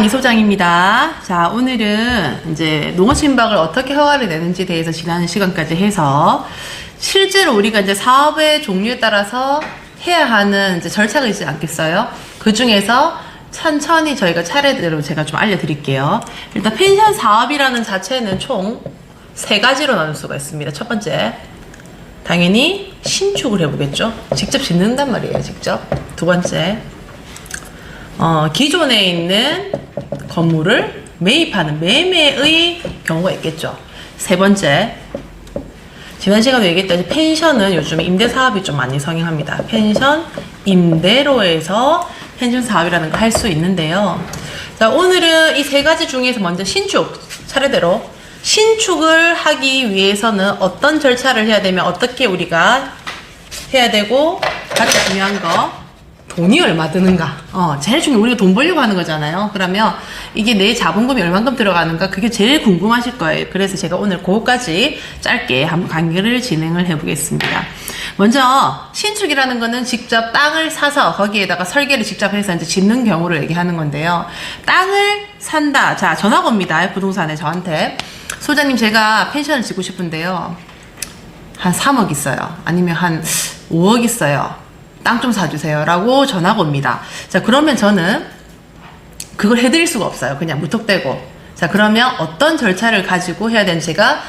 이소장입니다. 자, 오늘은 이제 농어침박을 어떻게 허가를 내는지에 대해서 지난 시간까지 해서 실제로 우리가 이제 사업의 종류에 따라서 해야 하는 이제 절차가 있지 않겠어요? 그 중에서 천천히 저희가 차례대로 제가 좀 알려드릴게요. 일단 펜션 사업이라는 자체는 총 3가지로 나눌 수가 있습니다. 첫 번째, 당연히 신축을 해보겠죠. 직접 짓는단 말이에요. 직접. 두 번째, 기존에 있는 건물을 매입하는 매매의 경우가 있겠죠. 세 번째, 지난 시간에 얘기했다시피 펜션은 요즘에 임대 사업이 좀 많이 성행합니다. 펜션 임대로 해서 펜션 사업이라는 걸 할 수 있는데요. 자, 오늘은 이 3가지 중에서 먼저 신축, 차례대로 신축을 하기 위해서는 어떤 절차를 해야 되면 어떻게 우리가 해야 되고, 가장 중요한 거, 돈이 얼마 드는가. 제일 중요한, 우리가 돈 벌려고 하는 거잖아요. 그러면 이게 내 자본금이 얼만큼 들어가는가, 그게 제일 궁금하실 거예요. 그래서 제가 오늘 그거까지 짧게 한번 강의를 진행을 해보겠습니다. 먼저 신축이라는 거는 직접 땅을 사서 거기에다가 설계를 직접 해서 이제 짓는 경우를 얘기하는 건데요. 땅을 산다. 자, 전화가 옵니다. 부동산에 저한테. 소장님, 제가 펜션을 짓고 싶은데요. 한 3억 있어요. 아니면 한 5억 있어요. 땅 좀 사주세요. 라고 전화가 옵니다. 자, 그러면 저는 그걸 해드릴 수가 없어요. 그냥 무턱대고. 자, 그러면 어떤 절차를 가지고 해야 되는지 제가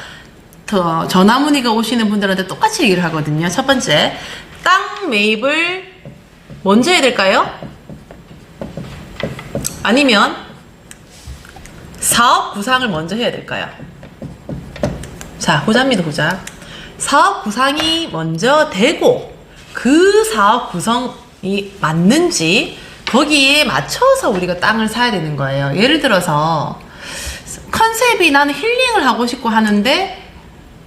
전화 문의가 오시는 분들한테 똑같이 얘기를 하거든요. 첫 번째, 땅 매입을 먼저 해야 될까요? 아니면 사업 구상을 먼저 해야 될까요? 자, 호자입니다, 호자. 사업 구상이 먼저 되고 그 사업 구성이 맞는지 거기에 맞춰서 우리가 땅을 사야 되는 거예요. 예를 들어서 컨셉이 나는 힐링을 하고 싶고 하는데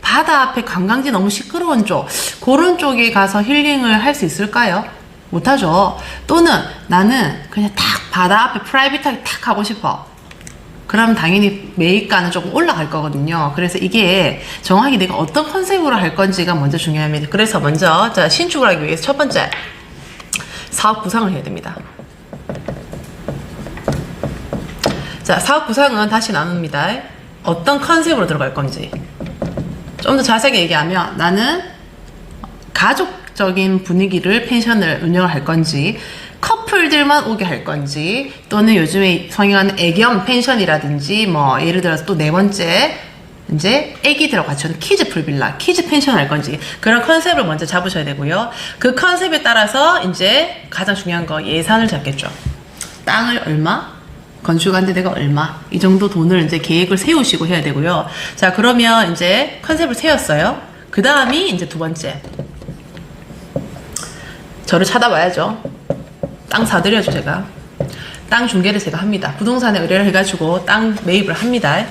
바다 앞에 관광지 너무 시끄러운 쪽, 그런 쪽에 가서 힐링을 할 수 있을까요? 못하죠. 또는 나는 그냥 딱 바다 앞에 프라이빗하게 탁 하고 싶어. 그럼 당연히 매입가는 조금 올라갈 거거든요. 그래서 이게 정확히 내가 어떤 컨셉으로 할 건지가 먼저 중요합니다. 그래서 먼저 자, 신축을 하기 위해서 첫 번째, 사업 구상을 해야 됩니다. 자, 사업 구상은 다시 나눕니다. 어떤 컨셉으로 들어갈 건지. 좀 더 자세하게 얘기하면 나는 가족적인 분위기를 펜션을 운영을 할 건지, 커플들만 오게 할 건지, 또는 요즘에 성행하는 애견 펜션이라든지, 뭐 예를 들어서 또 4번째 이제 애기들하고 같이 오는 키즈 풀빌라, 키즈 펜션 할 건지, 그런 컨셉을 먼저 잡으셔야 되고요. 그 컨셉에 따라서 이제 가장 중요한 거, 예산을 잡겠죠. 땅을 얼마, 건축하는데 내가 얼마, 이 정도 돈을 이제 계획을 세우시고 해야 되고요. 자, 그러면 이제 컨셉을 세웠어요. 그 다음이 이제 2번째, 저를 찾아와야죠. 땅 사드려죠. 제가 땅 중개를 제가 합니다. 부동산에 의뢰를 해가지고 땅 매입을 합니다.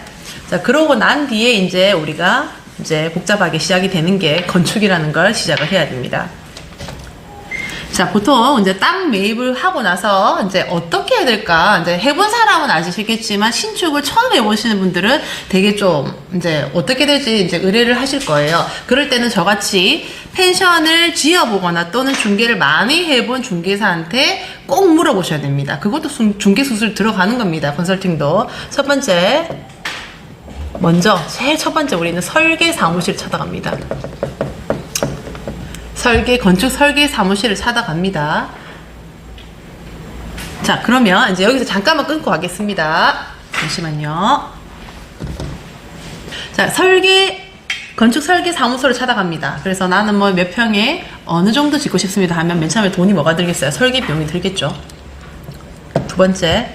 자, 그러고 난 뒤에 이제 우리가 이제 복잡하게 시작이 되는 게 건축이라는 걸 시작을 해야 됩니다. 자, 보통 이제 땅 매입을 하고 나서 이제 어떻게 해야 될까, 이제 해본 사람은 아시겠지만 신축을 처음 해보시는 분들은 되게 좀 이제 어떻게 될지 이제 의뢰를 하실 거예요. 그럴 때는 저같이 펜션을 지어보거나 또는 중개를 많이 해본 중개사한테 꼭 물어보셔야 됩니다. 그것도 중개 수술 들어가는 겁니다. 컨설팅도. 첫 번째, 먼저 제일 첫 번째 우리는 설계 사무실 찾아갑니다. 건축 설계 사무실을 찾아갑니다. 자, 그러면 이제 여기서 잠깐만 끊고 가겠습니다. 잠시만요. 자, 건축 설계 사무소를 찾아갑니다. 그래서 나는 뭐 몇 평에 어느 정도 짓고 싶습니다 하면 맨 처음에 돈이 뭐가 들겠어요? 설계 비용이 들겠죠. 2번째,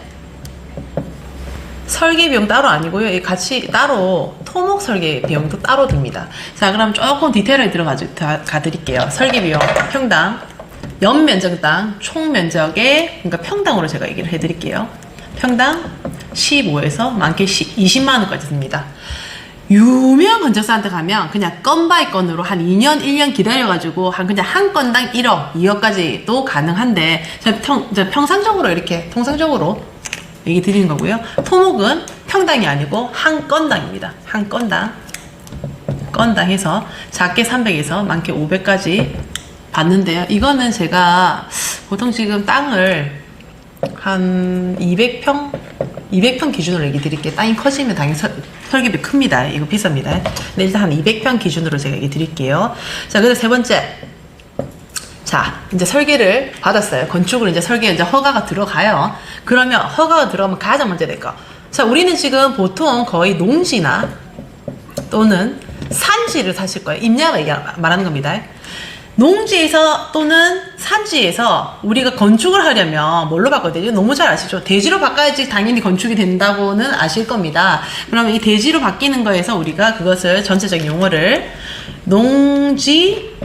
설계 비용 따로 아니고요. 같이 따로 토목 설계 비용도 따로 듭니다. 자, 그럼 조금 디테일하게 들어가 드릴게요. 설계 비용, 평당, 연면적 땅, 총 면적에, 그러니까 평당으로 제가 얘기를 해 드릴게요. 평당 15에서 많게 20만원까지 듭니다. 유명 건축사한테 가면 그냥 건 바이 건으로 한 2년, 1년 기다려가지고 그냥 한 건당 1억, 2억까지도 가능한데, 평상적으로 이렇게 통상적으로 얘기 드리는 거고요. 토목은 평당이 아니고 한 건당입니다. 한 건당 해서 작게 300에서 많게 500까지 받는데요. 이거는 제가 보통 지금 땅을 한 200평 200평 기준으로 얘기 드릴게요. 땅이 커지면 당연히 설계비 큽니다. 이거 비쌉니다. 근데 일단 한 200평 기준으로 제가 얘기 드릴게요. 자, 그래서 세 번째. 자, 이제 설계를 받았어요. 건축을 이제 이제 허가가 들어가요. 그러면 허가가 들어가면 가장 먼저 될 거. 자, 우리는 지금 보통 거의 농지나 또는 산지를 사실 거예요. 임야가 말하는 겁니다. 농지에서 또는 산지에서 우리가 건축을 하려면 뭘로 바꿔야 되죠? 너무 잘 아시죠? 대지로 바꿔야지 당연히 건축이 된다고는 아실 겁니다. 그러면 이 대지로 바뀌는 거에서 우리가 그것을 전체적인 용어를 농지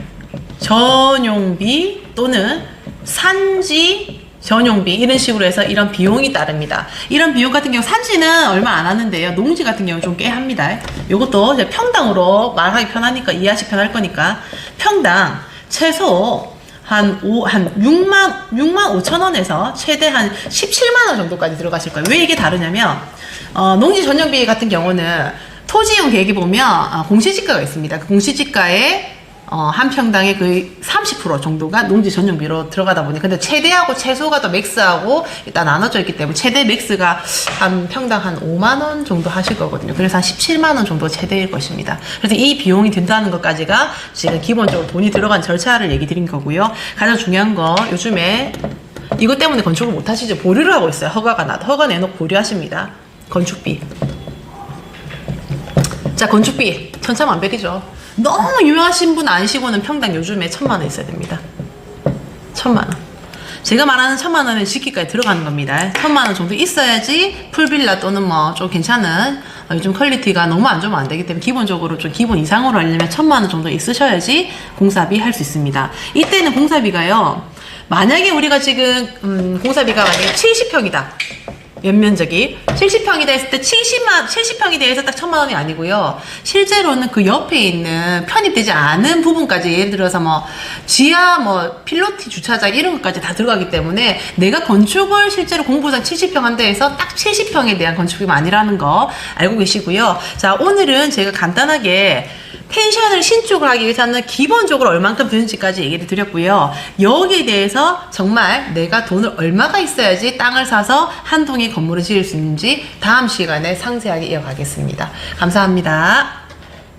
전용비 또는 산지 전용비 이런 식으로 해서 이런 비용이 따릅니다. 이런 비용 같은 경우 산지는 얼마 안 하는데요. 농지 같은 경우 좀 꽤 합니다. 이것도 이제 평당으로 말하기 편하니까 이해하시 편할 거니까 평당 최소 한 6만 5천 원에서 최대 한 17만 원 정도까지 들어가실 거예요. 왜 이게 다르냐면 농지 전용비 같은 경우는 토지용 계획에 보면 공시지가가 있습니다. 그 공시지가에 한 평당의 거의 30% 정도가 농지 전용비로 들어가다 보니 근데 최대하고 최소가 더 맥스하고 일단 나눠져 있기 때문에 최대 맥스가 한 평당 한 5만 원 정도 하실 거거든요. 그래서 한 17만 원 정도 최대일 것입니다. 그래서 이 비용이 든다는 것까지가 지금 기본적으로 돈이 들어간 절차를 얘기 드린 거고요. 가장 중요한 거 요즘에 이것 때문에 건축을 못 하시죠. 보류를 하고 있어요. 허가 내놓고 보류하십니다. 건축비. 자, 건축비 천차만별이죠. 너무 유명하신 분 아니시고는 평당 요즘에 1,000만 원 있어야 됩니다. 1,000만 원. 제가 말하는 1,000만 원은 짓기까지 들어가는 겁니다. 1,000만 원 정도 있어야지 풀빌라 또는 뭐 좀 괜찮은 요즘 퀄리티가 너무 안 좋으면 안 되기 때문에 기본적으로 좀 기본 이상으로 하려면 1,000만 원 정도 있으셔야지 공사비 할 수 있습니다. 이때는 공사비가요. 만약에 우리가 지금 공사비가 만약에 70평이다. 연면적이 70평이다 했을 때 70평이 돼서 딱 1,000만 원이 아니고요. 실제로는 그 옆에 있는 편입되지 않은 부분까지 예를 들어서 뭐 지하 뭐 필로티 주차장 이런 것까지 다 들어가기 때문에 내가 건축을 실제로 공부상 70평 한다 해서 딱 70평에 대한 건축비가 아니라는 거 알고 계시고요. 자, 오늘은 제가 간단하게 펜션을 신축을 하기 위해서는 기본적으로 얼만큼 드는지까지 얘기를 드렸고요. 여기에 대해서 정말 내가 돈을 얼마가 있어야지 땅을 사서 한 동의 건물을 지을 수 있는지 다음 시간에 상세하게 이어가겠습니다. 감사합니다.